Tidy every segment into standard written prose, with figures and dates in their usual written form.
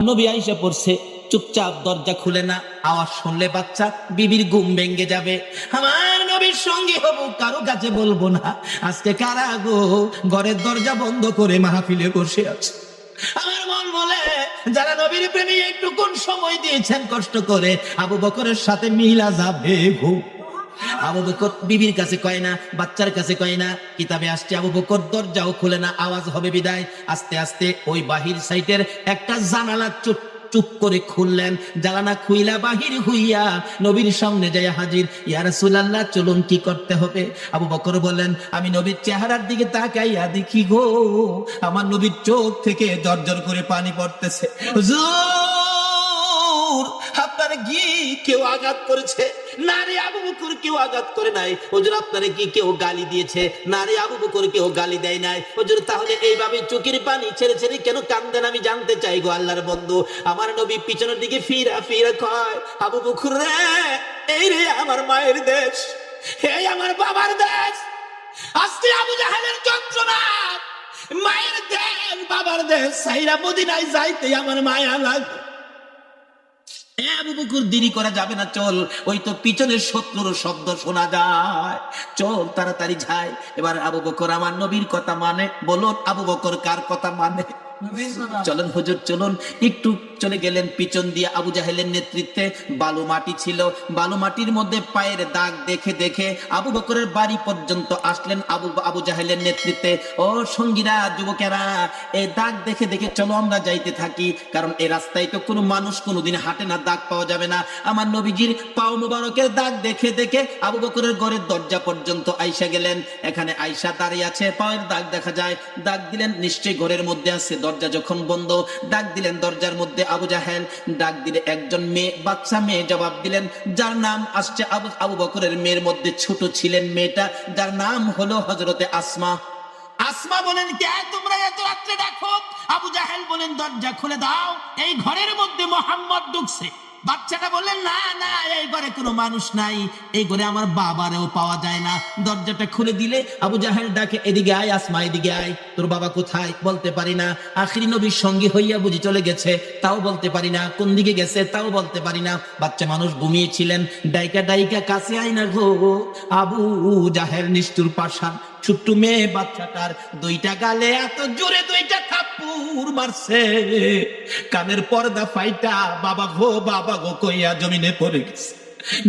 নবী আইসা পড়ছে, চুপচাপ দরজা খুলে না, আওয়াজ শুনলে বাচ্চা বিবির ঘুম ভেঙে যাবে। আমার নবীর সঙ্গে হব, কারো কাছে বলবো না। আজকে কারা গো ঘরের দরজা বন্ধ করে মাহফিলে বসে আছে? আমার মন বলে যারা নবীর প্রেমে একটু কোন সময় দিয়েছেন কষ্ট করে, আবু বকরের সাথে মিলা যাবে গো। আবু বকর বিবির কাছে কয় না, বাচ্চার কাছে কয় না, কিতাবে আসছে আবু বকর দরজাও খুলে না, আওয়াজ হবে বিদায় আস্তে আস্তে ওই বাহির সাইডের একটা জানালা চুপ করে খুললেন। জানালা খুইলা বাহির হইয়া নবীর সামনে যায় হাজির। ইয়া রাসূলুল্লাহ, চলুন কি করতে হবে? আবু বকর বলেন, আমি নবীর চেহারার দিকে তাকাইয়া দেখি গো, আমার নবীর চোখ থেকে জর্জর করে পানি পড়তেছে। হুজুর, আপনারে কি কেউ আঘাত করেছে? না রে আবু বকর, কেউ আঘাত করে নাই। হুজুর, আপনারে কি কেউ গালি দিয়েছে? না রে আবু বকর, কেউ গালি দেয় নাই। হুজুর, তাহলে এইভাবে চোখের পানি ছেড়ে ছেড়ে কেন কান্দেন আমি জানতে চাই গো আল্লাহর বন্ধু। আমার নবী পিছনের দিকে ফিরা ফিরা কয়, আবু বকর রে, এই রে আমার মায়ের দেশ, এই আমার বাবার দেশ। আজকে আবু জাহেলের যন্ত্রণা, মায়ের দেশ বাবার দেশ সাইরা মদিনায় যাইতে আমার মায়া লাগে। আবু বকর, দেরি করা যাবে না, চল, ওই তো পিছনের শত্রুর শব্দ শোনা যায়, চল তাড়াতাড়ি যাই। এবার আবু বকর আমার নবীর কথা মানে, বলুন আবু বকর কার কথা মানে? চলেন হুজুর চলুন। একটু চলে গেলেন পিছন দিয়ে। আবু জাহেলের নেতৃত্বে বালু মাটি ছিল, বালু মাটির মধ্যে পায়ের দাগ দেখে দেখে আবু বকরের বাড়ি পর্যন্ত আসলেন আবু জাহেলের নেতৃত্বে। ও সঙ্গীরা, যুবকেরা, এই দাগ দেখে দেখে চলো আমরা যাইতে থাকি, কারণ এই রাস্তায় তো কোনো মানুষ কোনোদিন হাঁটে না, দাগ পাওয়া যাবে না। আমার নবীজির পাও মোবারকের দাগ দেখে দেখে আবু বকরের ঘরের দরজা পর্যন্ত আইসা গেলেন। এখানে আইসা দাঁড়িয়ে আছে, পায়ের দাগ দেখা যায়, দাগ দিলেন, নিশ্চয়ই ঘরের মধ্যে আছে। দরজা যখন বন্ধ, ডাক দিলেন, দরজার মধ্যে আবু জাহেল। ডাক দিলে একজন মেয়ে, বাচ্চা মেয়ে জবাব দিলেন, যার নাম আসছে আবু বকরের মেয়ের মধ্যে ছোট ছিলেন মেয়েটা, যার নাম হলো হযরতে আসমা। আসমা বলেন, কে তোমরা এত রাত্রে ডাকো? আবু জাহেল বলেন, দরজা খুলে দাও, এই ঘরের মধ্যে মুহাম্মদ ঢুকছে। বাচ্চাটা বললেন, না না, এই ঘরে কোনো মানুষ নাই, এই ঘরে আমার বাবারেও পাওয়া যায় না। দরজাটা খুলে দিলে আবু জাহেল ডাকে, এদিকে আয় আসমা, এদিকে আয়, তোর বাবা কোথায়? বলতে পারি না। আখিরি নবীর সঙ্গী হইয়া বুঝি চলে গেছে, তাও বলতে পারি না। কোন দিকে গেছে তাও বলতে পারি না। বাচ্চা মানুষ ঘুমিয়েছিলেন। ডাইকা ডাইকা কাছে আয় না গো। আবু জাহেল নিষ্ঠুর পাষাণ, ছোট্ট মেয়ে বাচ্চাটার দুইটা গালে এত জোরে দুইটা থাপ্পড় মারছে, কানের পর্দা ফাইটা বাবা গো কইয়া জমিনে পড়ে গেছে।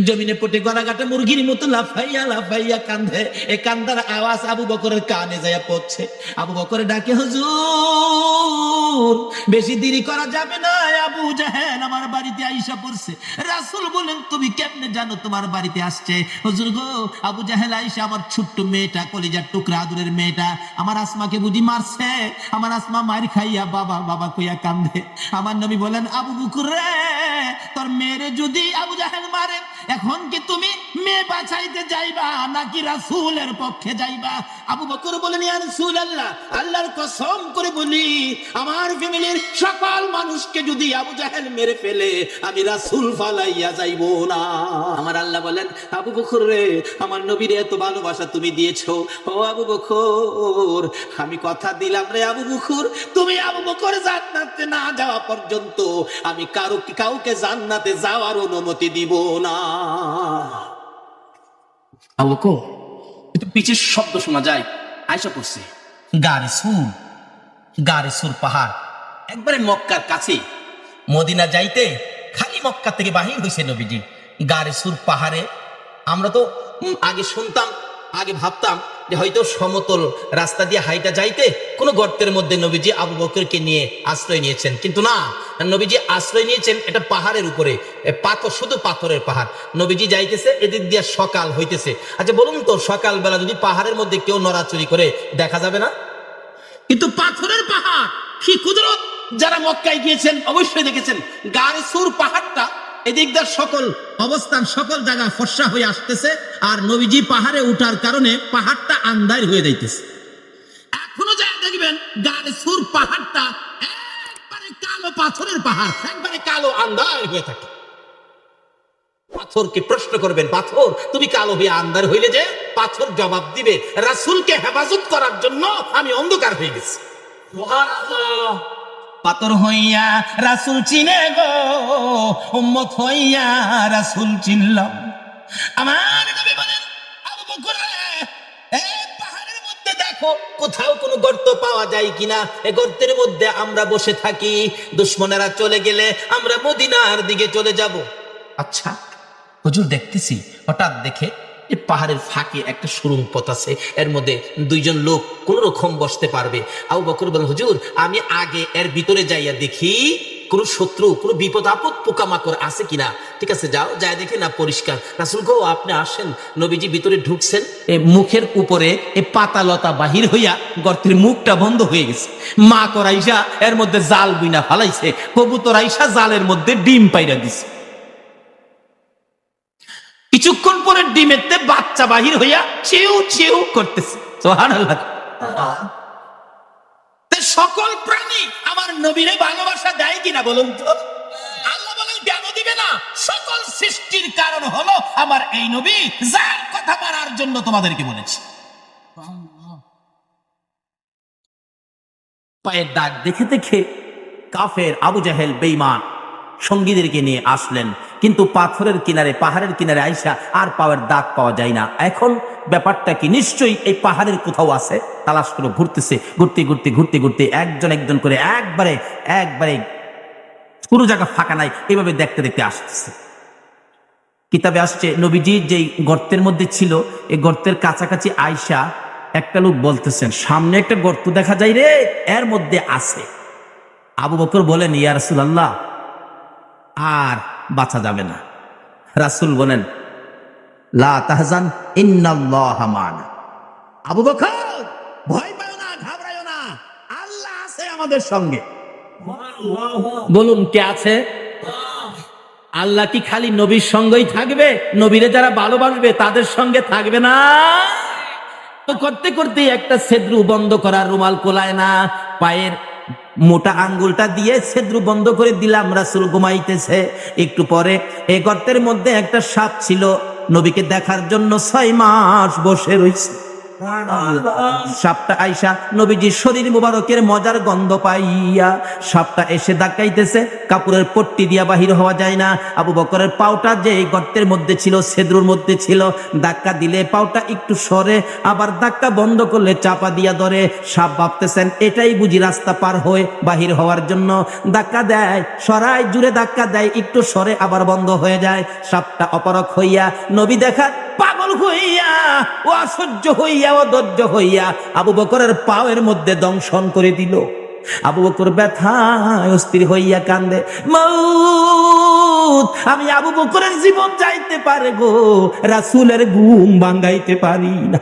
জমিনে পড়ে গলাঘাটে মুরগির মতো লাফাইয়া লাফাইয়া কান্দে। এই কান্দার আওয়াজ আবু বকরের কানে যাইয়া পড়ছে। আবু বকরে ডাকে, হুজুর বেশি দেরি করা যাবে না, আবু জাহেল আমার বাড়িতে আইসা পড়ছে। রাসূল বলেন, তুমি কেমনে জানো তোমার বাড়িতে আসছে? হুজুর গো, আবু জাহেল আইসা আমার ছোট্ট মেয়েটা, কলিজার টুকরা আদরের মেয়েটা, আমার আসমাকে বুঝি মারছে। আমার আসমা মার খাইয়া বাবা বাবা কইয়া কান্দে। আমার নবী বলেন, আবু বকর রে, তোর মেয়েরে যদি আবু জাহেল মারে, এখন কি তুমি মেয়ে বাঁচাইতে যাইবা নাকি রাসূলের পক্ষে যাইবা? আবু বকর বলেন, ইয়া রাসূলুল্লাহ, আল্লাহর কসম করে বলি, আমার ফ্যামিলির সকল মানুষকে যদি আবু জাহেল মেরে ফেলে, আমি রাসূল ফালাইয়া যাইব না। আমার আল্লাহ বলেন, আবু বকর রে, আমার নবীর এত ভালোবাসা তুমি দিয়েছো, ও আবু বকর, আমি কথা দিলাম রে আবু বকর, তুমি আবু বকর জান্নাতে না যাওয়া পর্যন্ত আমি কাউকে জান্নাতে যাওয়ার অনুমতি দিব না। আবু বকর, একটু পিছের শব্দ শোনা যায়, আয়সা পড়ছে। গারে সুর পাহাড়, একবারে মক্কার কাছে। মদিনা যাইতে খালি মক্কা থেকে বাহির হয়েছে নবীজি। গারে সুর পাহাড়ে, আমরা তো আগে শুনতাম, আগে ভাবতাম যে হয়তো সমতল রাস্তা দিয়ে হাইটা যাইতে কোনো গর্তের মধ্যে নবীজি আবু বকরকে নিয়ে আশ্রয় নিয়েছেন, কিন্তু না, নবীজি আশ্রয় নিয়েছেন এটা পাহাড়ের উপরে, পাথর, শুধু পাথরের পাহাড়। নবীজি যাইতেছে, এদিক দিয়ে সকাল হইতেছে। আচ্ছা বলুন তো, সকালবেলা যদি পাহাড়ের মধ্যে কেউ নড়াচড়ি করে দেখা যাবে না? কিন্তু পাথরের পাহাড়, কি কুদরত! যারা মক্কায় গিয়েছেন অবশ্যই দেখেছেন, গারে সুর পাহাড়টা এদিক দিয়ে সকল অবস্থান, সকল জায়গা ফর্সা হয়ে আসতেছে, আর নবীজি পাহাড়ে উঠার কারণে পাহাড়টা আন্ধার হয়ে যাইতেছে। এখনো যা দেখবেন, গারে সুর পাহাড়টা একবারে কালো পাথরের পাহাড়, একবারে কালো আন্ধার হয়ে থাকে। পাথরকে প্রশ্ন করবেন, পাথর তুমি কালো হয়ে আন্ধার হইলে যে? পাথর জবাব দিবে, রাসূলকে হেফাজত করার জন্য আমি অন্ধকার হয়ে গেছি। সুবহানাল্লাহ। পাথর হইয়া রাসূল চিনে গো, উম্মত হইয়া রাসূল চিনলাম। আমার নবী বলেন, আবু বকর এই পাহাড়ের মধ্যে দেখো কোথাও কোনো গর্ত পাওয়া যায় কিনা, এই গর্তের মধ্যে আমরা বসে থাকি, দুশমনেরা চলে গেলে আমরা মদিনার দিকে চলে যাব। আচ্ছা হুজুর দেখতেছি, হঠাৎ দেখে এই পাহাড়ের ফাঁকে একটা সুড়ঙ্গ পথ আছে, এর মধ্যে দুইজন লোক কোন রকম বসতে পারবে। আবু বকর বলেন, হুজুর আমি আগে এর ভিতরে যাইয়া দেখি কোন শত্রু, কোন বিপদ আপদ পোকামাকড় আছে কিনা। ঠিক আছে যাও, যাই দেখে না পরিষ্কার। রাসূল গো আপনি আসেন। নবীজি ভিতরে ঢুকছেন, এই মুখের উপরে এই পাতা লতা বাহির হইয়া গর্তের মুখটা বন্ধ হয়ে গেছে। মা করাইসা এর মধ্যে জাল বুইনা ফালাইছে, কবুতর আইসা জালের মধ্যে ডিম পাইরা দিছে। কিছুক্ষণ পরে ডিমেতে বাচ্চা বাহির হইয়া চেউ চেউ করতেছে। সুবহানাল্লাহ। সকল প্রাণী আমার নবীরে ভালোবাসা দেয় কিনা বলুন তো? আল্লাহ বলেন কেন দিবে না? সকল সৃষ্টির কারণ হলো আমার এই নবী, যার কথা মানার জন্য তোমাদেরকে বলেছি। পায়ের দাগ দেখে দেখে কাফের আবু জাহেল বেঈমান সঙ্গীদেরকে নিয়ে আসলেন, কিন্তু পাথরের কিনারে পাহাড়ের কিনারে আইসা আর পায়ের দাগ পাওয়া যায় না। এখন ব্যাপারটা কি? নিশ্চয়ই এই পাহাড়ের কোথাও আছে। তালাশ করে ঘুরতেছে, ঘুরতে ঘুরতে একজন একজন করে একবারে কোনো জায়গা ফাঁকা নাই, এভাবে দেখতে দেখতে আসতেছে। কিতাবে আসছে নবীজি যেই গর্তের মধ্যে ছিল, এই গর্তের কাছাকাছি আইসা একটা লোক বলতেছেন, সামনে একটা গর্ত দেখা যায় রে, এর মধ্যে আছে। আবু বকর বলেন, ইয়া রাসূলুল্লাহ আর বাঁচা যাবে না। রাসূল বলেন, লা তাহজান ইন্নাল্লাহা মা'ানা। আবু বকর ভয় পাও না, ঘাবড়ায়ো না, আল্লাহ আছে আমাদের সঙ্গে। বলুন কে আছে? আল্লাহ কি খালি নবীর সঙ্গেই থাকবে? নবীরে যারা ভালোবাসবে তাদের সঙ্গে থাকবে না? করতে করতে একটা ছেদ্রু বন্ধ করার রুমাল কোলায় না, পায়ের মোটা আঙ্গুলটা দিয়ে ছেদ্রু বন্ধ করে দিলাম। রাসূল ঘুমাইতেছে। একটু পরে এই গর্তের মধ্যে একটা সাপ ছিল, নবীকে দেখার জন্য 6 মাস বসে রয়েছে। সাপটা আইসা নবীজির শরীর মুবারকের মজার গন্ধ পাইয়া সাপটা এসে ধাক্কাইতেছে, কাপড়ের পট্টি দিয়া বাহির হওয়া যায় না। আবু বকরের পাউটা যে গর্তের মধ্যে ছিল, ছেদ্রুর মধ্যে ছিল, ধাক্কা দিলে পাউটা একটু সরে, আবার ধাক্কা বন্ধ করলে চাপা দিয়া ধরে। সাপ ভাবতেছেন এটাই বুঝি রাস্তা পার হয়ে বাহির হওয়ার জন্য, ধাক্কা দেয়, সরাই জুড়ে ধাক্কা দেয়, একটু সরে আবার বন্ধ হয়ে যায়। সাপটা অপারক হইয়া নবী দেখার পাগল হইয়া ও অসহ্য হইয়া অধৈর্য হইয়া আবু বকরের পায়ের মধ্যে দংশন করে দিল। আবু বকর ব্যথায় অস্থির হইয়া কান্দে, মাউত, আমি আবু বকরের জীবন যাইতে পারে গো, রাসূলের ঘুম ভাঙাইতে পারি না।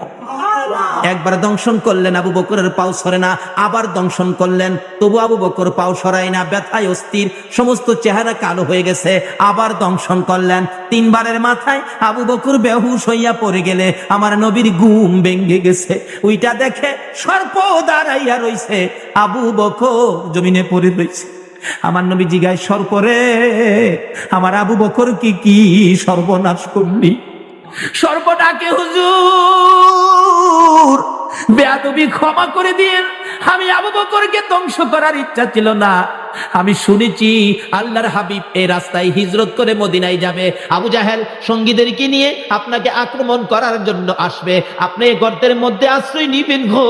একবার দংশন করলেন, আবু বকরের পাও সরে না, আবার দংশন করলেন, তবু আবু বকর পাও সরায় না, ব্যথায় অস্থির, সমস্ত চেহারা কালো হয়ে গেছে। আবার দংশন করলেন, 3 বারের মাথায় আবু বকর বেহুশ হইয়া পড়ে গেলে আমার নবীর ঘুম ভেঙে গেছে। ওইটা দেখে সর্প দাঁড়াইয়া রইছে, আবু বকর জমিনে পড়ে রইছে। আমার নবী জিগায়, সর্পরে আমার আবু বকর কি সর্বনাশ করলি? সর্প ডাকে, হুজুর বেয়াদবি ক্ষমা করে দিন, আমি আবু বকরকে ধ্বংস করার ইচ্ছা ছিল না। আমি শুনেছি আল্লাহর হাবিব এই রাস্তায় হিজরত করে মদিনায় যাবে, আবু জাহেল সঙ্গীদেরকে নিয়ে আপনাকে আক্রমণ করার জন্য আসবে, আপনি এই গর্তের মধ্যে আশ্রয় নিবেন গো।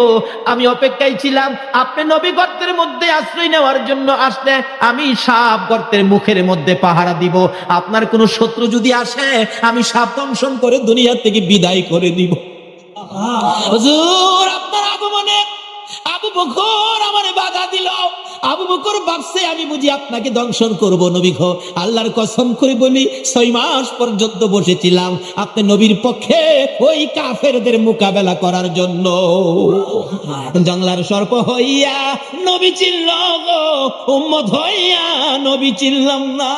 আমি অপেক্ষায় ছিলাম, আপনি নবী গর্তের মধ্যে আশ্রয় নেওয়ার জন্য আসলে আমি সাপ গর্তের মুখের মধ্যে পাহারা দিব, আপনার কোনো শত্রু যদি আসে আমি সাপ দংশন করে দুনিয়া থেকে বিদায় করে দিব। হুজুর আপনার আগমনে আবু বকর আমারে বাধা দিল। আবু বকর ভাবছে আমি বুঝি আপনাকে দংশন করব। নবী গো, আল্লাহর কসম করে বলি 6 মাস পর্যন্ত বসেছিলাম আপনি নবীর পক্ষে ওই কাফেরদের মোকাবেলা করার জন্য। জংলার সর্প হইয়া নবী চিনল গো, উম্মত হইয়া নবী চিনলাম না।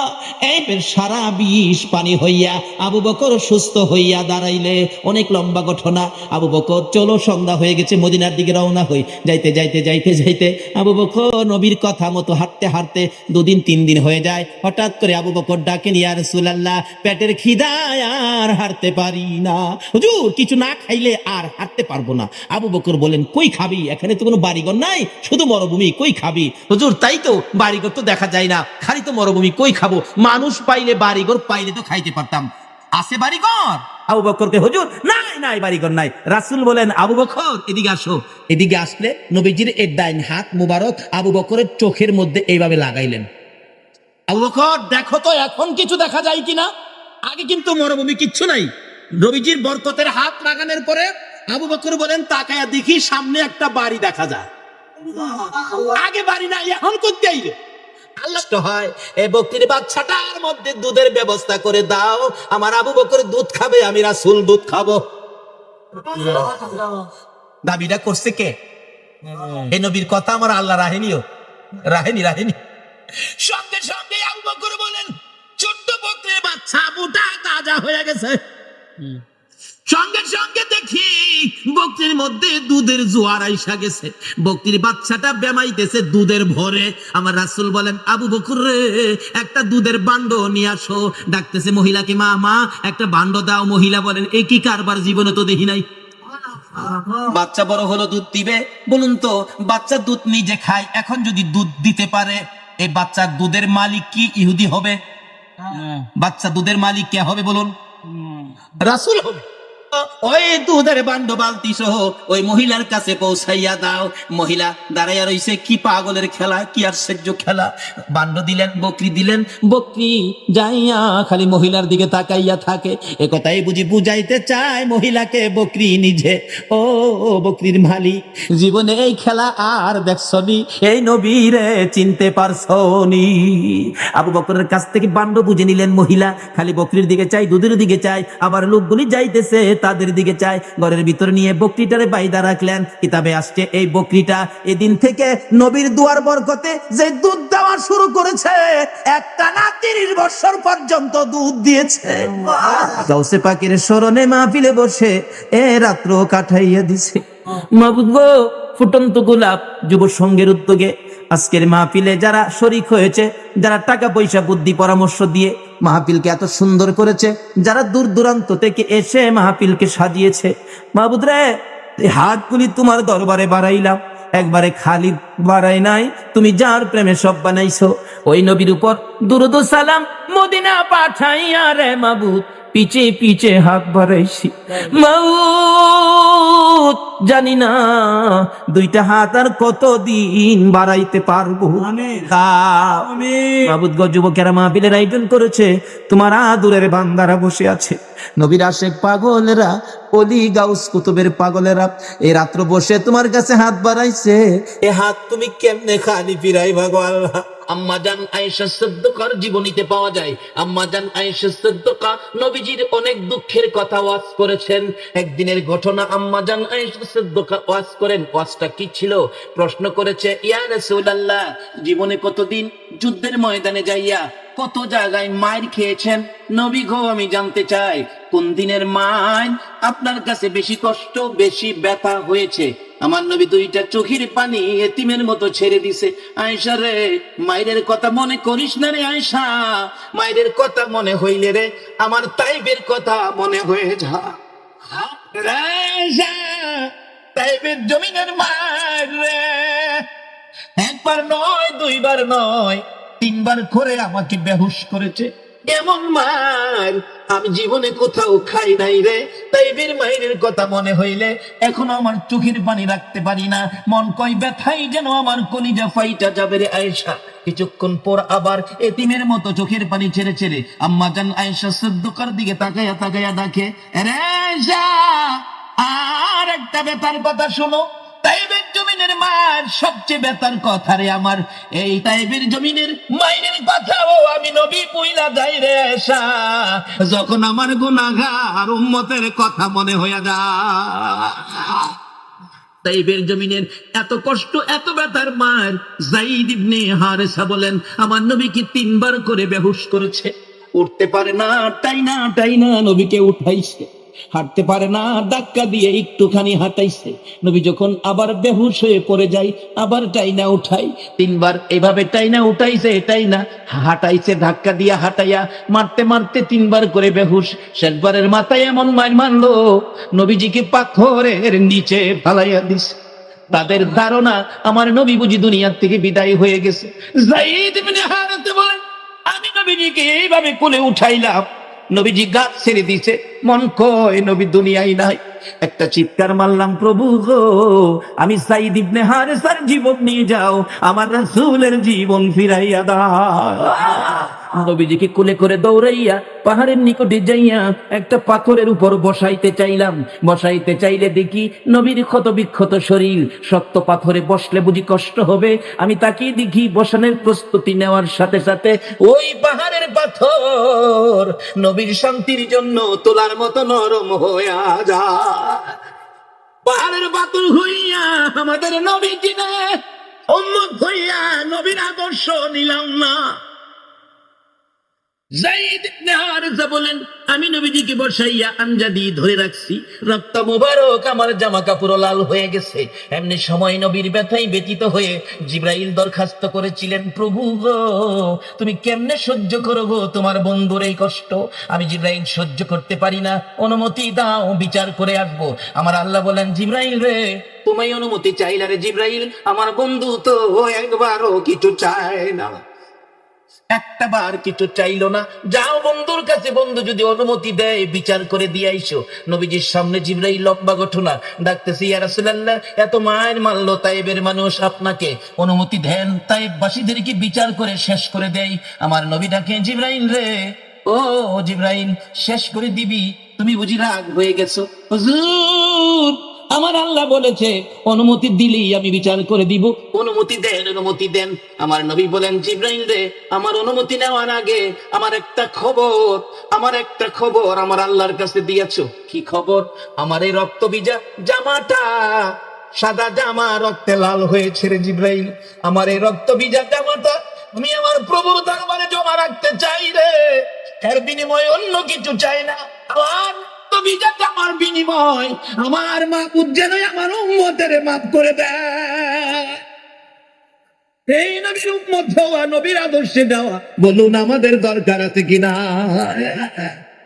এই সারা বিষ পানি হইয়া আবু বকর সুস্থ হইয়া দাঁড়াইলে। অনেক লম্বা ঘটনা। আবু বকর চলো, সন্ধ্যা হয়ে গেছে, মদিনার দিকে রওনা হই। যাইতে যাইতে যাইতে যাইতে আবু বকর নবীর নবীর কথা মতো হাঁটতে হাঁটতে 2 দিন 3 দিন হয়ে যায়। হঠাৎ করে আবু বকর ডাকেন, ইয়া রাসূলুল্লাহ, পেটের খিদায় আর হাঁটতে পারি না, হুজুর কিছু না খাইলে আর হাঁটতে পারবো না। আবু বকর বলেন, কই খাবি, এখানে তো কোনো বাড়িঘর নাই, শুধু মরুভূমি, কই খাবি? হুজুর তাই তো, বাড়িঘর তো দেখা যায় না, খালি তো মরুভূমি, কই খাবো? মানুষ পাইলে বাড়িঘর পাইলে তো খাইতে পারতাম, আছে বাড়িঘর? আবু বকরকে, হুজুর নাই নাই বাড়িঘর নাই। রাসূল বলেন, আবু বকর এদিকে আসো। এদিকে আসলে নবীজির এই ডাইন হাত মুবারক আবু বকরের চোখের মধ্যে এইভাবে লাগাইলেন। আবু বকর দেখো তো এখন কিছু দেখা যায় কিনা। আগে কিন্তু মরুভূমি, কিচ্ছু নাই। নবীজির বরকতের হাত লাগানোর পরে আবু বকর বলেন, তাকায়া দেখি সামনে একটা বাড়ি দেখা যায়। আগে বাড়ি নাই, এখন করতে আইলো। আল্লাহ হয়, এই বকরির বাচ্চাটার মধ্যে দুধের ব্যবস্থা করে দাও, আমার আবু বকর দুধ খাবে, আমি রাসূল দুধ খাবো। দাবিটা করছে কে? এই নবীর কথা আমার আল্লাহ রাহেনিও, রাহেনি। সঙ্গে সঙ্গে আবু বকর বলেন, ছোট্ট বকরির বাচ্চা মোটা তাজা হয়ে গেছে। সঙ্গে সঙ্গে দেখি বকরির মধ্যে দুধের জোয়ার আইসা গেছে, বকরির বাচ্চাটা বেমাইতেছে দুধের ভরে। আমার রাসূল বলেন, আবু বকর রে, একটা দুধের বান্ড নিয়ে আসো। ডাকতেছে মহিলাকে, মা মা একটা বান্ড দাও। মহিলা বলেন, এ কি কারবার, জীবনে তো দেখি নাই। বাচ্চা বড় হলো, দুধ দিবে। বলুন তো, বাচ্চা দুধ নিজে খায়, এখন যদি দুধ দিতে পারে, এই বাচ্চার দুধের মালিক কি ইহুদি হবে? বাচ্চা দুধের মালিক কে হবে বলুন? রাসূল হবে। ওই দুধের বান্ড বালতি সহ ওই মহিলার কাছে পৌঁছাইয়া দাও। মহিলা দাঁড়াইয়া রইছে, কি পাগলের খেলা, কি আশ্চর্য খেলা। বান্ড দিলেন, বকরি দিলেন, বকরি যাইয়া খালি মহিলার দিকে তাকাইয়া থাকে। এ কথাই বুঝি বুঝাইতে চায় মহিলাকে বকরি নিজে। ও বকরির মালিক, জীবনে এই খেলা আর দেখছনি, এই নবীরে চিনতে পারছনি? আবু বকরের কাছ থেকে বান্ড বুঝে নিলেন মহিলা, খালি বকরির দিকে চাই, দুধের দিকে চাই, আবার লোকগুলি যাইতেছে তাদের দিকে চায়। ঘরের ভিতরে নিয়ে বকরিটারে বাইদা রাখলেন। কিতাবে আসছে, এই বকরিটা এদিন থেকে নবীর দুয়ার বরকতে যে দুধ দেওয়া শুরু করেছে, একটানা 30 বছর পর্যন্ত দুধ দিয়েছে। গাউসে পাকের স্মরণে মাহফিলে বসে এ রাত্র কাটাইয়া দিছে। মাহবুব গো, ফুটন্ত গোলাপ যুব সংঘের উদ্যোগে আজকের মাহফিলে যারা শরীক হয়েছে, যারা টাকা পয়সা বুদ্ধি পরামর্শ দিয়ে মাহফিলকে এত সুন্দর করেছে, যারা দূর দূরান্ত থেকে এসে মাহফিলকে সাজিয়েছে, মাহবুব রে, হাতগুলি তোমার দরবারে বাড়াইলাম, একবারে খালি বাড়াই নাই, তুমি যার প্রেমে সব বানাইছো, ওই নবীর উপর দুরূদ ও সালাম মদিনা পাঠাইয়া রে মাহবুব পিছে পিছে হাত বাড়াইছি। মাউত জানি না দুইটা হাত আর কতদিন বাড়াইতে পারবো। মাহবুব গো, যুবকেরা মাহফিলের আয়োজন করেছে, তোমার আদুরের বান্দারা বসে আছে, নবীর আশেক পাগলেরা, অলি গাউস কুতুবের পাগলেরা, এই রাত্র বসে তোমার কাছে হাত বাড়াইছে। এ হাত তুমি কেমনে খালি ফিরাই ভগবান? আম্মা জান আয়েশা সিদ্দিকার জীবনীতে পাওয়া যায়, আম্মা জান আয়েশা সিদ্দিকা নবীজির অনেক দুঃখের কথা ওয়াজ করেছেন। একদিনের ঘটনা, আম্মা জান আয়েশা সিদ্দিকা ওয়াজ করেন। ওয়াজটা কি ছিল? প্রশ্ন করেছে, ইয়া রাসূলুল্লাহ, জীবনে কতদিন যুদ্ধের ময়দানে যাইয়া কত জায়গায় মাইর খেয়েছেন, নবী গো আমি জানতে চাই কোন দিনের মাইর আপনার কাছে বেশি কষ্ট, বেশি ব্যথা হয়েছে? আমার নবী দুইটা চোখের পানি এতিমের মতো ছেড়ে দিছে। আয়েশা রে, মায়ের কথা মনে করিস না রে আয়েশা, মায়ের কথা মনে হইলে রে আমার তাইবের কথা মনে হয়ে যা। আয়েশা, তাইবের জমিনের মায়ের রে, একবার নয়, দুইবার নয়, 3 বার করে আমাকে বেহুশ করেছে। এমন মার আমি জীবনে কোথাও খাই নাই রে। তাইবের মায়ের কথা মনে হইলে এখনো আমার চোখের পানি রাখতে পারি না, মন কয় ব্যথাই যেন আমার কলিজা ফাইটা যাবে রে আয়েশা। কিছুক্ষণ পর আবার এতিমের মতো চোখের পানি ছেড়ে ছেড়ে আম্মা জান আয়েশা সিদ্দিকার দিকে তাকায়া তাকায়া ডাকে, রে আয়েশা, আর একটা ব্যথার কথা শোনো। তাইবের জমিনের মার সবচেয়ে বেতার কথা রে আমার, এই তাইবের জমিনের মায়ের কথাও আমি নবী পুইলা যাই রে আয়েশা, যখন আমার গুনাহগার উম্মতের কথা মনে হইয়া যায়। তাইবের জমিনের এত কষ্ট, এত ব্যথার মার যায়েদ ইবনে হারেসা বলেন, আমার নবীকে 3 বার করে বেহুশ করেছে, উঠতে পারে না, টাইনা টাইনা নবীকে উঠাইছে। হাঁটতে পারে না, ধাক্কা দিয়ে একটুখানি হাঁটাইছে। নবী যখন আবার বেহুশ হয়ে পড়ে যায়, আবার টাইনা উঠাই। তিনবার এভাবে টাইনা উঠাইছে, টাইনা হাঁটাইছে, ধাক্কা দিয়ে হাঁটাইয়া মারতে মারতে তিনবার করে বেহুশ। শেষবারের মাথায় এমন মার মারলো, নবীজিকে পাথরের নিচে ফালাইয়া দিছে। তাদের ধারণা আমার নবী বুঝি দুনিয়ার থেকে বিদায় হয়ে গেছে। যায়েদ ইবনে হারেসা বলেন, আমি নবীজিকে এইভাবে কোলে উঠাইলাম, নবীজি গাছ ছেড়ে দিয়েছে, মন কয় নবী দুনিয়ায় নাই। একটা চিৎকার মারলাম, প্রভু গো, আমি যায়েদ ইবনে হারেসার জীবন নিয়ে যাও, আমার রাসূলের জীবন ফিরাইয়া দাও। নবীজিকে কোলে করে দৌড়াইয়া পাহাড়ের নিকটে যাইয়া একটা পাথরের উপর বসাইতে চাইলাম। বসাইতে চাইলে দেখি নবীর ক্ষত বিক্ষত শরীর, শক্ত পাথরে বসলে বুঝি কষ্ট হবে। আমি তাকিয়ে দেখি বসানোর প্রস্তুতি নেওয়ার সাথে সাথে ওই পাহাড়ের পাথর নবীর শান্তির জন্য তোলার মতো নরম হইয়া যায়। পাহাড়ের পাথর হইয়া আমাদের নবী কিনে উম্মত হইয়া নবীর আদর্শ নিলাম না। যায়েদ ইবনে হারেসা বলেন, আমি নবীজিকে বসাইয়া আঞ্জাদি ধরে রাখছি, রক্ত মুবারক আমার জামা কাপড় লাল হয়ে গেছে। এমনি সময় নবীর ব্যথায় ব্যতীত হয়ে জিবরাইল দরখাস্ত করেছিলেন, প্রভু গো, তুমি কেমনে সহ্য করো গো তোমার বন্ধুর এই কষ্ট? আমি জিবরাইল সহ্য করতে পারি না, অনুমতি দাও, বিচার করে আসবো। আমার আল্লাহ বলেন, জিবরাইল রে, তুমি অনুমতি চাইলা রে জিবরাইল, আমার বন্ধু তো একবারও কিছু চায় না, একটা বার কিছু চাইলো না। যাও বন্ধুর কাছে, বন্ধু যদি অনুমতি দেয় বিচার করে দিয়ে আইসো। নবীজির সামনে জিবরাইল লম্বা ঘটনা ডাকতেছে, ইয়া রাসূলুল্লাহ, এত মায়ের মারলো তাইবের মানুষ, আপনাকে অনুমতি দেন তাইববাসীদেরকে বিচার করে শেষ করে দেয়। আমার নবী ডাকে, জিবরাইল রে, ও জিবরাইল, শেষ করে দিবি? তুমি বুঝি রাগ হয়ে গেছো? হুজুর, আমার আল্লাহ বলেছে অনুমতি দিলেই আমি বিচার করে দিব, অনুমতি দেন, অনুমতি দেন। আমার নবী বলেন, জিবরাইল রে, আমার অনুমতি নেওয়ার আগে আমার একটা খবর আমার আল্লাহর কাছে দিয়েছো। কি খবর? আমার এই রক্ত ভিজা জামাটা, সাদা জামা রক্তে লাল হয়েছে রে জিবরাইল, আমার এই রক্ত ভিজা জামাটা আমি আমার প্রভুর দরবারে জমা রাখতে চাই রে, এর বিনিময়ে অন্য কিছু চাই না। আমার আমার বিনিময় আমার মাবুদ যেন আমার উম্মতের মাফ করে দেয়। এই নবীর উম্মত হওয়া, নবীর আদর্শে দেওয়া, বলুন আমাদের দরকার আছে কিনা?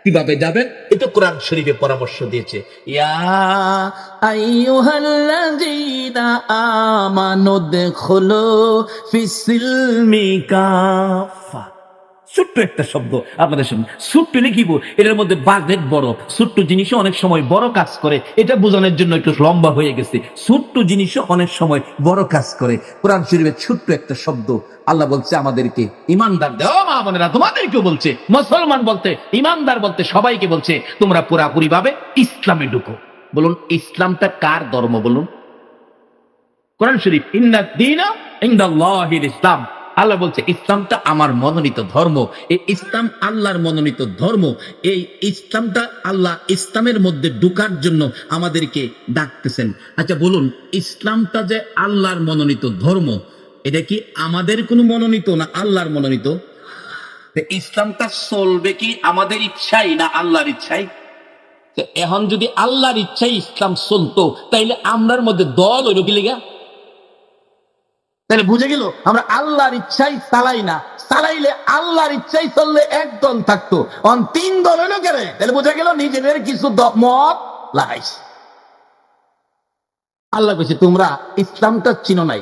কিভাবে যাবেন? এটা কোরআন শরীফে পরামর্শ দিয়েছে, ইয়া আইয়ুহাল্লাযীনা আমানু দুখুলু ফিস-সিলমি কাফা। ছোট্ট একটা শব্দ আপনাদের সামনে, ছোট্ট লিখিব, এটার মধ্যে বাজেট বড়। ছোট্ট জিনিসও অনেক সময় বড় কাজ করে, এটা বোঝানোর জন্য একটু লম্বা হয়ে গেছে। ছোট্ট জিনিসও অনেক সময় বড় কাজ করে। কোরআন শরীফের ছোট্ট একটা শব্দ, আল্লাহ বলছে আমাদেরকে ইমানদার দেওয়া, মা বোনেরা তোমাদেরকেও বলছে, মুসলমান বলতে, ইমানদার বলতে সবাইকে বলছে, তোমরা পুরাপুরি ভাবে ইসলামে ঢুকো। বলুন, ইসলামটা কার ধর্ম? বলুন, কোরআন শরীফ, ইন্নাদ দীনা ইনদাল্লাহিল ইসলাম। আল্লাহ বলছে ইসলামটা আমার মনোনীত ধর্ম। এই ইসলাম আল্লাহর মনোনীত ধর্ম। এই ইসলামটা আল্লাহ, ইসলামের মধ্যে ঢোকার জন্য আমাদেরকে ডাকতেছেন। আচ্ছা বলুন, ইসলামটা যে আল্লাহর মনোনীত ধর্ম, এটা কি আমাদের কোনো মনোনীত না আল্লাহর মনোনীত? ইসলামটা চলবে কি আমাদের ইচ্ছাই না আল্লাহর ইচ্ছাই? এখন যদি আল্লাহর ইচ্ছাই ইসলাম চলতো, তাইলে আমরার মধ্যে দল হইল কি লেগা? তাহলে বুঝে গেল আমরা আল্লাহর ইচ্ছাই চালাই না, চালাইলে আল্লাহর ইচ্ছাই চললে একদল থাকতো, অন তিন দল হইল কেন? তাহলে বুঝে গেল নিজেদের কিছু মত লাগাইছে। আল্লাহ কইছে তোমরা ইসলামটা চিনো নাই।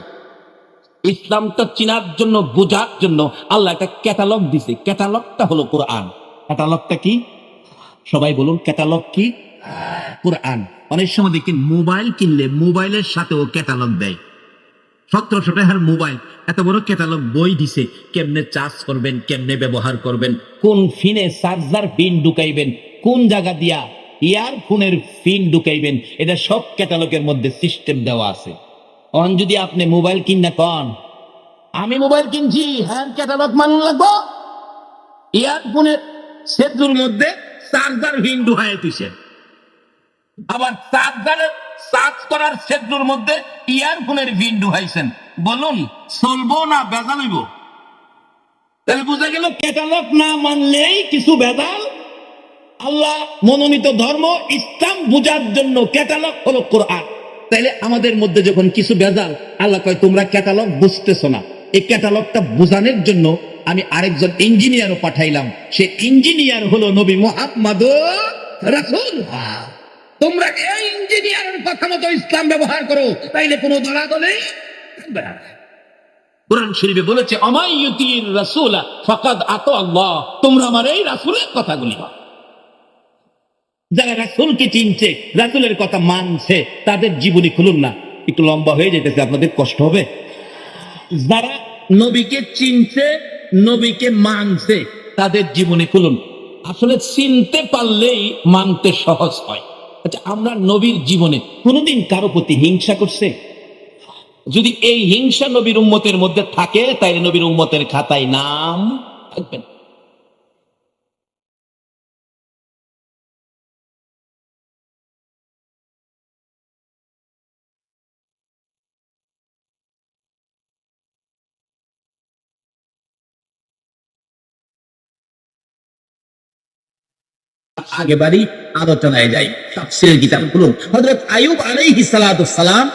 ইসলামটা চিনার জন্য, বোঝার জন্য আল্লাহ একটা ক্যাটালগ দিছে। ক্যাটালগটা হলো কোরআন। ক্যাটালগটা কি? সবাই বলুন, ক্যাটালগ কি? কোরআন। অনেক সময় দেখেন মোবাইল কিনলে মোবাইলের সাথেও ক্যাটালগ দেয়। 1700 টাকার মোবাইল, এত বড় ক্যাটালগ বই দিছে, কেমনে চার্জ করবেন, কেমনে ব্যবহার করবেন, কোন ফিনে চার্জার পিন ঢুকাইবেন, কোন জায়গা দিয়া ইয়ারফোনের পিন ঢুকাইবেন, এটা সব ক্যাটালগের মধ্যে সিস্টেম দেওয়া আছে। অন যদি আপনি মোবাইল কিনা কন, আমি মোবাইল কিনছি, হ্যাঁ ক্যাটালগ মানুষ লাগবো, ইয়ারফোনের সেতুর মধ্যে চার্জার পিন ঢুকাই দিছে, আবার চার্জারের চার্জ করার সেতুর মধ্যে ইয়ারফোনের পিন ঢুকাইছেন। বলুন চলবো না ভেজাল হইব? তাহলে বুঝা গেল ক্যাটালগ না মানলেই কিছু ভেজাল আল্লাহ মনোনীত ধর্ম ইসলাম বোঝার জন্য ক্যাটালগ হলো কোরআন। তাইলে আমাদের মধ্যে যখন কিছু ভেজাল, আল্লাহ কয় তোমরা ক্যাটালগ বুঝতেছো না, এই ক্যাটালগটা বোঝানোর জন্য আমি আরেকজন ইঞ্জিনিয়ারও পাঠাইলাম। সে ইঞ্জিনিয়ার হলো নবী মুহাম্মদ রাসূলুল্লাহ। তোমরা এই ইঞ্জিনিয়ারের কথা মতো ইসলাম ব্যবহার করো, তাইলে কোনো দলাদলি থাকবে না। কোরআন শরীফে বলেছে আমাইয়ুতির রাসূলা ফাকাদ আতা আল্লাহ, তোমরা আমার এই রাসূলের কথাগুলি যারা রাসূলকে চিনছে, রাসূলের কথা মানছে, তাদের জীবনী খুলুন না। একটু লম্বা হয়ে যেতেছে, আপনাদের কষ্ট হবে। যারা নবীকে চিনছে, নবীকে মানছে, তাদের জীবনী খুলুন। আসলে চিনতে পারলেই মানতে সহজ হয়। আচ্ছা, আমরা নবীর জীবনে কোনোদিন কারো প্রতি হিংসা করছে? যদি এই হিংসা নবীর উম্মতের মধ্যে থাকে, তাইলে নবীর উম্মতের খাতায় নাম থাকবে না। আগে বাড়ি আলোচনায় যাই, তাফসীরের কিতাব খুলুন। হযরত আইয়ুব আলাইহিস সালাতু সালাম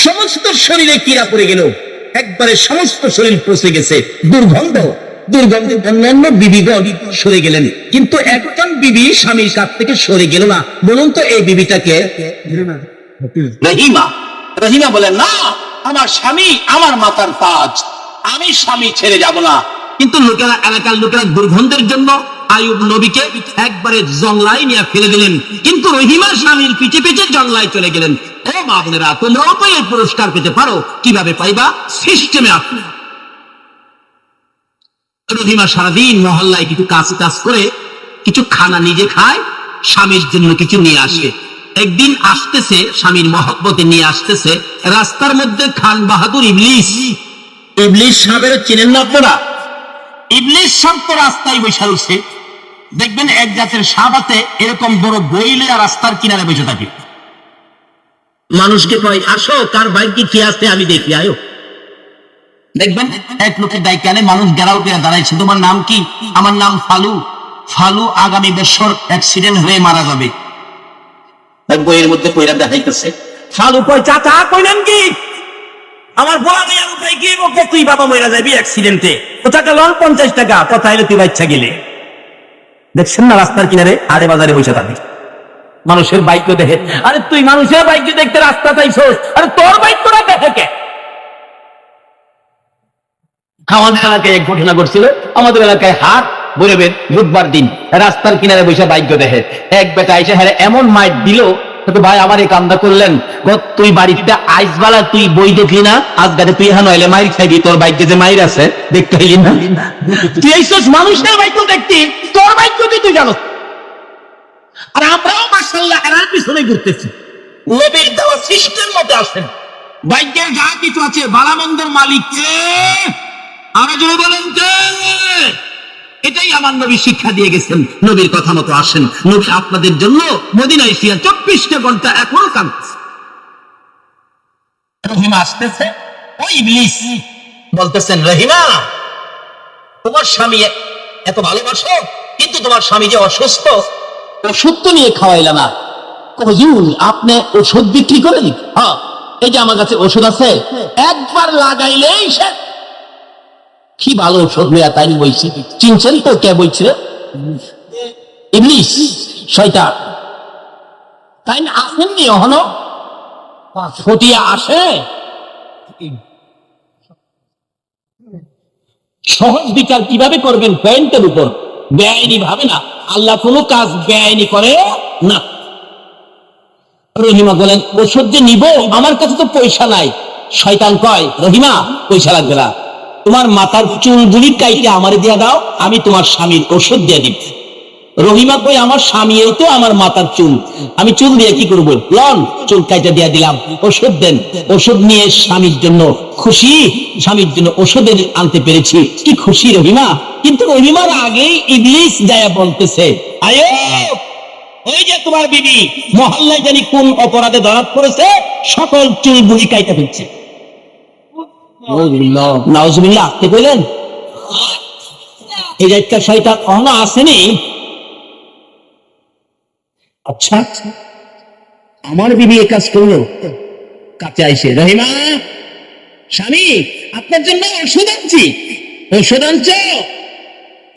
সমস্ত শরীরে কীড়া পড়ে গেল, একবারে সমস্ত শরীর পচে গেছে, দুর্গন্ধে অন্যান্য বিবিগণ সরে গেলেন, কিন্তু একজন বিবি স্বামীর কাছ থেকে সরে গেল না। বলুন তো এই বিবিটাকে? রহিমা। রহিমা বলেন, না, আমার স্বামী আমার মাথার তাজ, আমি স্বামী ছেড়ে যাব না। কিন্তু লোকেরা, এলাকার লোকেরা দুর্গন্ধের জন্য আইয়ুব নবীকে একবারে জংলায় নিয়ে ফেলে দিলেন, কিন্তু রহিমা স্বামীর পিছে পিছে জংলায় চলে গেলেন। ও মা বোনেরা, তোমরাও তো এই পুরস্কার পেতে পারো। কিভাবে পাইবা? সিস্টেমে আপনি। রহিমা সারাদিন মহল্লায় কিছু কাজ করে কিছু খানা নিজে খায়, স্বামীর জন্য কিছু নিয়ে আসে। একদিন আসতেছে, স্বামীর মহব্বতে নিয়ে আসতেছে, রাস্তার মধ্যে খান বাহাদুর ইবলিস সাহেবের চিনেন না আপনারা? ইবলিস সাহেব তো রাস্তায় বসে রয়েছে, দেখবেন এক জাতের সাপ আছে, এরকম বড় বইলে রাস্তার কিনারে বসে থাকে। মানুষকে কয়, আসো কার বাইকে কি আছে আমি দেখি, আয়ো। দেখবেন এক লোকের দায়িকানে মানুষ গেরাও পেয়ে দাঁড়াইছে, তোমার নাম কি? আমার নাম ফালু। ফালু আগামী বছর অ্যাক্সিডেন্ট হয়ে মারা যাবে। বইয়ের মধ্যে কইরা দেখাইতেছে। ফালু কয়, চাচা কইলেন কি? আমার বলা নেই আর উপায় কি? ওকে তুই বাবা মরে যাবি অ্যাক্সিডেন্টে, তো টাকা লন 50 টাকা, কথা হইলে তুই বাচ্চা গেলে। দেখছেন না রাস্তার কিনারে আরে বাজারে বসে থাকে, মানুষের বাইক দেখে। আরে তুই মানুষের বাইক দেখতে রাস্তা চাইছস, আরে তোর বাইক তোরা দেখে কে? আমাদের এলাকায় এক ঘটনা ঘটছিল। আমাদের এলাকায় হাট বৈরবের বুধবার দিন রাস্তার কিনারে বসে বাইক দেখে এক বেটা এসে হ্যাঁ এমন মাইট দিল, ভাই আমার এই কামটা করলেন, তুই বাড়িতে আইসবালা তুই বই দেখলি না, আজ গাড়ি তুই হ্যাঁ নইলে মাইর খাইবি, তোর বাইকে যে মাইর আছে দেখতে হইলি না? তুই এইসব মানুষের বাইক দেখতি, তোর বাইক তুই জানো। আর আমরাও মাশাআল্লাহ এর পিছনে ঘুরতেছি, নবীর দেওয়া সিস্টেম মতো আসেন। বাইকের যা কিছু আছে বালামন্দের মালিক কে? আমরা যদি বলেন কে? এটাই আমার নবী শিক্ষা দিয়ে গেছেন। নবীর কথা মতো আসেন। নবী আপনাদের জন্য মদিনায় শুয়ে 24টা ঘন্টা এখনো কাঁদছে। রহিমা আসতেছে, ওই ইবলিস বলতেছেন, রহিমা তোমার স্বামী এত ভালোবাসো, কিন্তু তোমার স্বামী যে অসুস্থ, ওষুধ তো নিয়ে খাওয়াইলা না। হুজুর আপনি ওষুধ বিক্রি করেন? হ্যাঁ, এই যে আমার কাছে ওষুধ আছে, একবার লাগাইলেই সে কি ভালো ওষুধ নেয়া, তাই বলছি। চিনছেন তো কে বলছে? ইবলিস, শয়তান। তাই না? আসেননি এখনো? ফটিয়া আসে। সহজ বিচার কিভাবে করবেন? পয়েন্টের উপর, বেআইনি ভাবে না। আল্লাহ কোনো কাজ বেআইনি করে না। রহিমা বলেন, ওষুধ যে নিব, আমার কাছে তো পয়সা নাই। শয়তান কয়, রহিমা পয়সা লাগবে না, তোমার মাথার চুলগুলি কাইটে আমারে দিয়ে দাও, আমি তোমার স্বামীর ওষুধ দিয়ে দিব। রহিমা কই, আমার স্বামী তো আমার মাথার চুল, আমি চুল দিয়ে কি করবো? লন চুল কাইটে দিয়ে দিলাম, ওষুধ দেন। ওষুধ নিয়ে স্বামীর জন্য খুশি, স্বামীর জন্য ওষুধ আনতে পেরেছি, কি খুশি রহিমা। কিন্তু রহিমার আগেই ইবলিস যায়া বলতেছে, আয় ওই যে তোমার বিবি মহল্লায় জানি কোন অপরাধে ধরা পড়েছে, সকল চুল বুড়ি কাইটা ফেলছে। নাউজুবিল্লাহ আপনি বললেন, এই যে একটা শয়তান অহনো আসেনি, আচ্ছা, আমার বিবি এ কাজ করলো। কাছে আইসে, রহিমা স্বামী, আপনার জন্য ওষুধ আনছি। ওষুধ আনছ?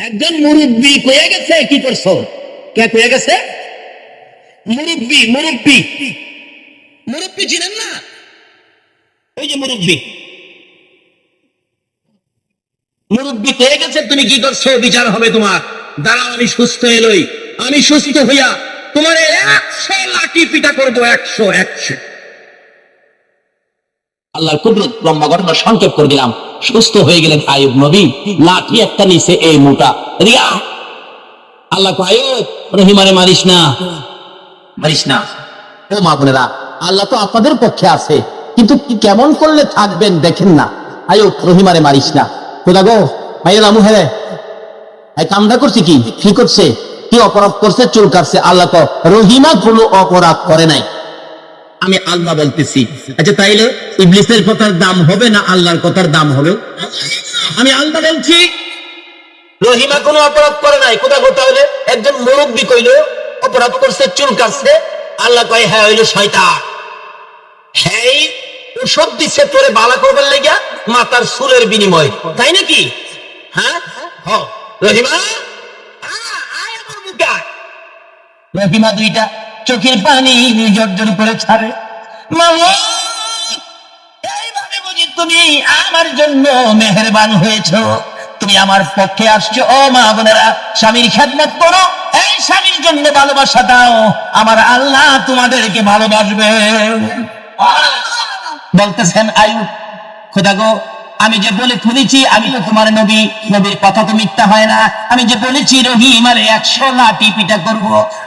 একজন মুরব্বী কয়ে গেছে। কি করছো? কে কয়ে গেছে? মুরব্বী। মুরব্বী মুরব্বী চিনেন না? ওই যে মুরব্বী, মুরব্বী কয়ে গেছে। তুমি কি করছো? বিচার হবে তোমার। দাঁড়াও, আমি সুস্থ এলই। আমি সুস্থ হইয়া তোমার 100 লাঠি পিটা করবো। 100। আল্লাহর কুদরত, লম্বা ঘটনা সংক্ষেপ করে দিলাম। সুস্থ হয়ে গেলেন আইয়ুব নবী। লাঠি একটা নিচে এই মোটা রিয়া। আল্লাহ কয়, আইয়ুব, রহিমারে মারিস না, মারিস না। ও মা বোনেরা, আল্লাহ তো আপনাদের পক্ষে আছে, কিন্তু কেমন করলে থাকবেন দেখেন না। আইয়ুব, রহিমারে মারিস না। খোদা গো, মাইয়ের আমু হেরে এই কামটা করছে। কি করছে? কি অপরাধ করছে? চুল কাটছে। আল্লাহ তো রহিমা কোনো অপরাধ করে নাই। আমি আল্লাহ বলতেছি। আচ্ছা, তাইলে ইবলিসের কথার দাম হবে না আল্লাহর কথার দাম হবে? আমি আল্লাহ বলছি রহিমা কোনো অপরাধ করে নাই। কোথা কোথা হলে একজন মুরব্বী কইলো অপরাধ করছে, চুল কাটছে। আল্লাহ কয়, হ্যাঁ হইলো শয়তান। হ্যাঁ, ওষুধ দিচ্ছে তোরে বালা করবার লেগা, মাতার চুলের বিনিময়, তাই নাকি? হ্যাঁ, রহিমা, আয় আমার মুখে। রহিমা দুইটা চোখের পানি জর্জর করে ছাড়ে। মামা, এইভাবে বুঝি তুমি আমার জন্য মেহেরবান হয়েছো? তুমি আমার পক্ষে আসছো? ও মা বোনেরা, স্বামীর খেদমত করো, এই স্বামীর জন্য ভালোবাসা দাও, আমার আল্লাহ তোমাদেরকে ভালোবাসবে। বলতেছেন আইয়ুব, খোদা গো, আমি যে বলে ফেলেছি আমি তো তোমার নবী, নবীর কথা তো মিথ্যা হয় না। আমি যে বলেছি রহিমারে 100 লাঠি পিটা করব।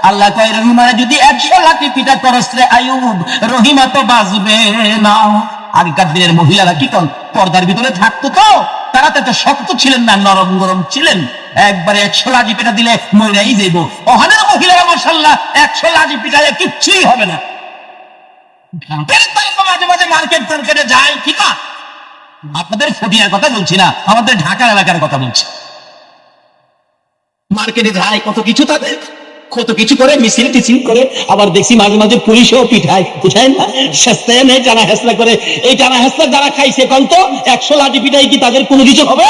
আল্লাহ কয়, রহিমারে যদি 100 লাঠি পিটা করস রে আইয়ুব, রহিমা তো বাঁচবে না। আগেকার দিনের মহিলারা কি কর পর্দার ভিতরে থাকতো, তো তারা তো শক্ত ছিলেন না, নরম গরম ছিলেন। একবারে 100 লাঠি পিটা দিলে মইরাই যাইব। ওখানের মহিলারা মাশাআল্লাহ 100 লাঠি পিটালে কিচ্ছুই হবে না। মাঝে মাঝে মার্কেট টার্কেটে যায়, ঠিক আছে? আপনাদের ফটিয়ার কথা বলছি না, আমাদের ঢাকার এলাকার কথা বলছি। মার্কেটে যায়, কত কিছু তাদের, কত কিছু করে, মিছিল টিছিল করে। আবার দেখছি মাঝে মাঝে পুলিশও পিঠায়, বুঝায় না? সস্তায় নেই, টানা হেসলা করে। এই টানা হেসলা যারা খাইছে কন্ত 100 লাঠি পিঠাই কি তাদের কোনো কিছু হবে?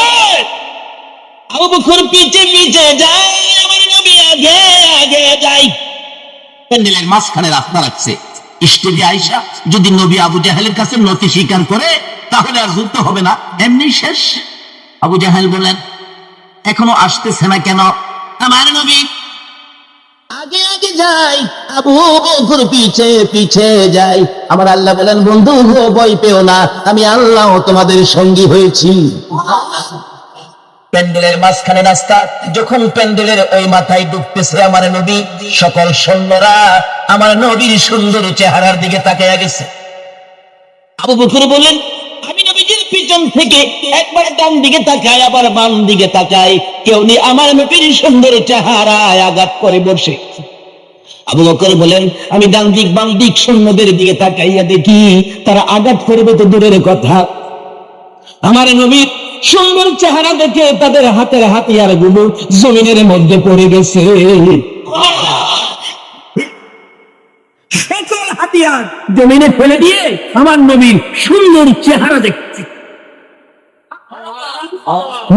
আবু বকর পিছে পিছে যায়, আমার নবী আগে আগে যায়। প্যান্ডেলের মাঝখানে রাস্তা রাখছে। স্টেজে আইসা যদি নবী আবু জাহেলের কাছে নতি স্বীকার করে, তাহলে আর যুদ্ধ হবে না, এমনি শেষ। আবু জাহেল বলেন, এখনো আসতেছে না কেন? আমার নবী আগে আগে যাই, আবু বকর পিছে পিছে যাই। আমার আল্লাহ বলেন, বন্ধু ভয় পেও না, আমি আল্লাহ তোমাদের সঙ্গী হয়েছি। প্যান্ডেলের মাঝখানে রাস্তা, যখন প্যান্ডেলের ওই মাথায় ডুবতেছে আমার নবী, সকল সৈন্যরা আমার নবীর সুন্দর চেহারার দিকে তাকিয়ে গেছে। আবু বকর বলেন, আমি নবীজির পিছন থেকে একবার ডান দিকে তাকাই, আবার বাম দিকে তাকাই, কেউ নেই, আমার নবীর সুন্দর চেহারায় আঘাত করে বসে। আবু বকর বলেন, আমি ডান দিক বাম দিক সৈন্যদের দিকে তাকাইয়া দেখি, তারা আঘাত করবে তো দূরের কথা, আমার নবীর সুন্দর চেহারা দেখে তাদের হাতের হাতিয়ার গুলো জমিনের মধ্যে পড়ে গেছে। সকল হাতিয়ার জমিনে ফেলে দিয়ে আমার নবীর সুন্দর চেহারা দেখছে।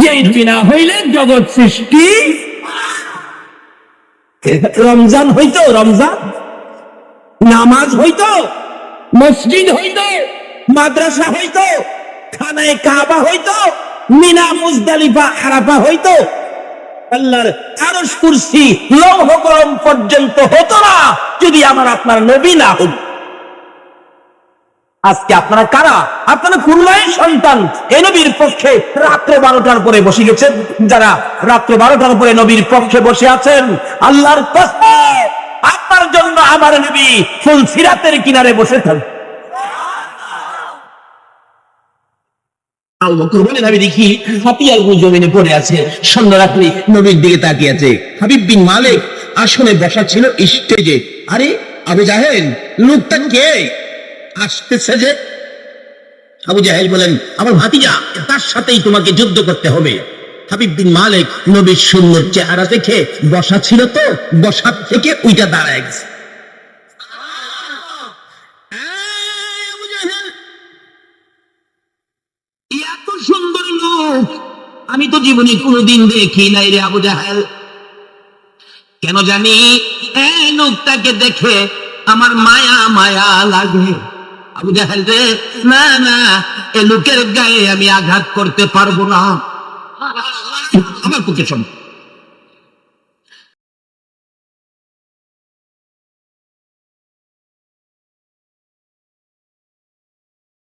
যে বিনা হইলে জগৎ সৃষ্টি। রমজান হইতো, রমজান নামাজ হইতো, মসজিদ হইতো, মাদ্রাসা হইতো, খানায় কাবা হইতো, মিনা মুজদালিফা আরাফা হইতো, আল্লাহর আরশ কুরসি লৌহ কলম পর্যন্ত হতো না যদি আমার আপনার নবী না হতো। আজকে আপনারা কারা? আপনারা কোন মায়ের সন্তান? এই নবীর পক্ষে রাত্রে 12টার পরে বসে গেছেন। যারা রাত্রে 12টার পরে নবীর পক্ষে বসে আছেন, আল্লাহর কসম, আপনার জন্য আমার নবী ফুল সিরাতের কিনারে বসে থাকেন। আবু বকর বলেন, আমি দেখি হাতিয়ার গুলো জমিনে পড়ে আছে, সৈন্য রাত্রি নবীর দিকে তাকিয়ে আছে। হাবিব বিন মালিক আসনে বসা ছিল স্টেজে। আরে আবু জাহেল, লোকটা কে আসতেছে যে? আবু জাহেল বলেন, আমার ভাতিজা, তার সাথেই তোমাকে যুদ্ধ করতে হবে। হাবিব বিন মালিক নবীর সুন্দর চেহারা দেখে বসা ছিল, তো বসার থেকে উইটা দাঁড়ায় গেছে। জীবনে কোনোদিন দেখি নাই রে আবু জাহেল। কেন জানি এই লোকটাকে দেখে আমার মায়া মায়া লাগে। আবু জাহেল রে, না না, এ লোকের গায়ে আমি আঘাত করতে পারবো না, আমার পক্ষে সম্ভব।